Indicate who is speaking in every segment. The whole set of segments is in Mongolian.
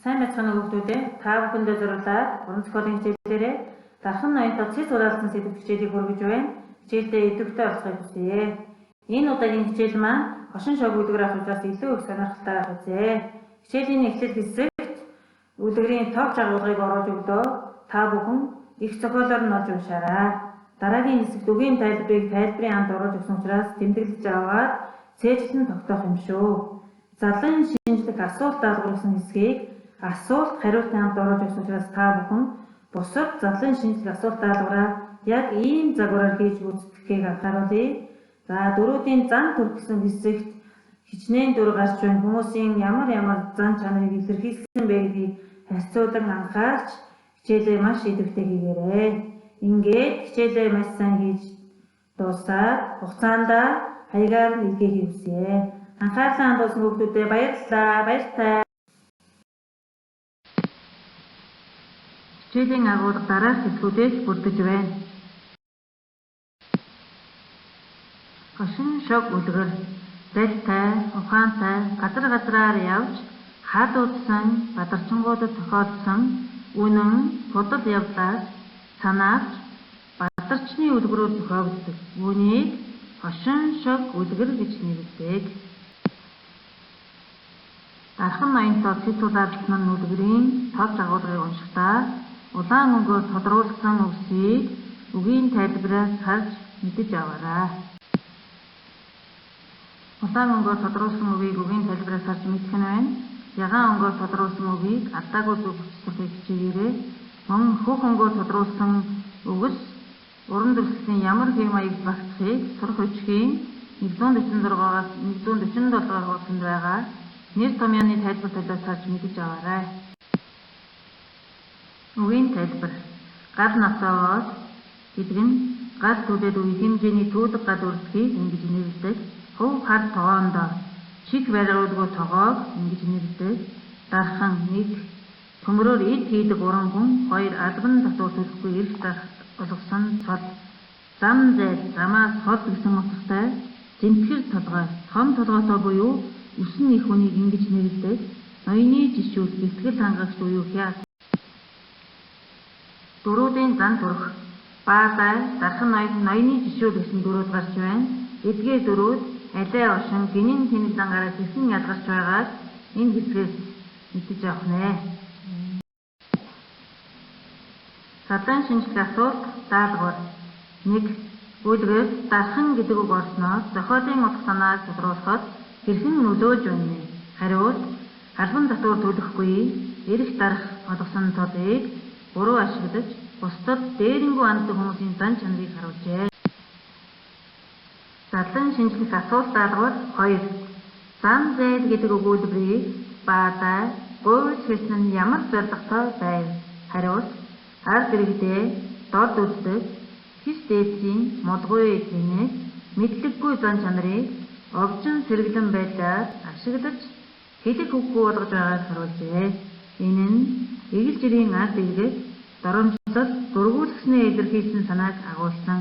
Speaker 1: Сайн байцгаана уу хүүхдүүдээ. Та бүхэндээ зориулаад уран зохиолын хичээлээрээ дархан ноёнтой цэц ураалсан сэдв хичээлийг хүргэж байна. Хичээлдээ идэвхтэй оролцохыг хүсье. Энэ удаагийн хичээл маань хошин шог үлгэр авах учраас илүү их сонирхолтой байх үзье. Хичээлийн эхлэл хэсэгт үлгэрийн тоог жагуулгыг оруулж өгдөө та бүхэн их зохиолоор нь олж уншаарай. Дараагийн хэсэгт үгийн тайлбарыг тайлбарын хамт оруулж өгсөн учраас тэмдэглэж аваад цээжлэн тогтоох юм шүү. Задлан шинжлэх асуулт даалгавар гэсэн хэсгийг асуулт хариултын хамт оруулж өгсөн учраас та бүхэн бусад задлан шинжлэх асуулт даалгавраа яг ийм загвараар хийж гүйцэтгэхийг анхааруулъя. За дөрүүдийн зан төрх гэсэн хэсэгт хичнээн дүр гарч байна. Хүмүүсийн ямар зан чанарыг илэрхийлсэн бэ гэдгийг харьцуулан анхаарч хичээлээ маш идэвхтэй хийгээрэй. Ингээд хичээлээ маш сайн хийж дуусаад хугацаанд хаягаар нь илгээхийг хүсье. Анхаарлаа хандуулсан хүүхдүүдээ баярлалаа. Баяртай. Хичээлийн агуулга дараах хэсгүүдээс бүрдэж байна. Хошин шог үлгэр дэлтэй, ухаантай, газраар явж хад удсан бадарчингуудад тохиолдсон үнэн, худал явдлаас санаавч бадарчны үлгэрүүд зохиогддог. Үүнийг хошин шог үлгэр гэж нэрлэдэг. Дархан ноёнтой цэц ураалсан үлгэрийн тог жагуулгыг уншихдаа улаан өнгөөр тодруулсан үгсийг үгийн тайлбараас харж мэдэж аваарай. Улаан өнгөөр тодруулсан үгийг үгийн тайлбараас харж мэдэх нь байна. Ягаан өнгөөр тодруулсан үгийг алдаагүй зөв хүчтэйг хичээгээрэй. Мөн хөх өнгөөр тодруулсан үгс уран дүрслэлийн ямар хэв маяг багцхийг сурах хүчгийн 146-аас 147 хуудсанд байгаа нэр томьёоны тайлбар талаас харж мэдэж аваарай. Үгийн тайлбар. Гал насоос гэдэг нь гал түлээд үе хэмжээний түүлэг гал үрдгийг ингэж нэрлэдэг. Хөв хар тогоондоо чиг бариулгүй тогоог ингэж нэрлэдэг. Дархан 1 төмрөөр ид хийдэг уран хүн 2 албан татвар төлөхгүй эрх зарах болгосон цол зам зээл замаас хол гэсэн утгатай зэмтгэр толгой том толгойтой буюу үсэн их хүнийг ингэж нэрлэдэг. Ноёны жишүүл бэлтгэл хангагч буюу хяас. Дөрүүдийн зан төрх баадай дархан ноёны жишүүл гэсэн дөрүүд гарч байна. Эдгээр дөрүүд алей ошин гинэн тэнэг зангаараа хэсэн ялгарч байгаад энэ хэсгээс мэдэж авах нэ. Задлан шинжлэх асуулт даалгавар 1. Үлгэрт дархан гэдэг үг орсноор зохиолын утга санааг тодруулахад хэрхэн нөлөөлж байна вэ? Хариулт албан татвар төлөхгүй эрх дарах олгосон толыг 3 ашиглаж бусдад дээрэнгүй ханддаг хүмүүсийн зан чанарыг харуулжээ. Задлан шинжлэх асуулт даалгавар 2. Зам зээл гэдэг өгүүлбэрийг баадай гуйж хэлсэн нь ямар зорилготой байв? Хариулт ард иргэдээ дорд үздэг хис дээдсийн мулгуй эдлэнээс мэдлэггүй зан чанарыг овжин сэргэлэн байдлаар ашиглаж хэлэх үггүй болгож байгааг харуулжээ. Энэ нь эгэл жирийн ард иргэд доромжлол дургуулснээ илэрхийлсэн санааг агуулсан.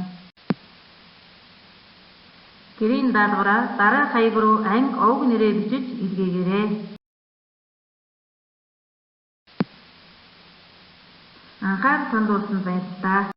Speaker 1: Гэрийн даалгавраа дараах хаяг руу анги овг нэрээ бичиж илгээгээрэй. Анхаарал хандуулсанд баярлалаа.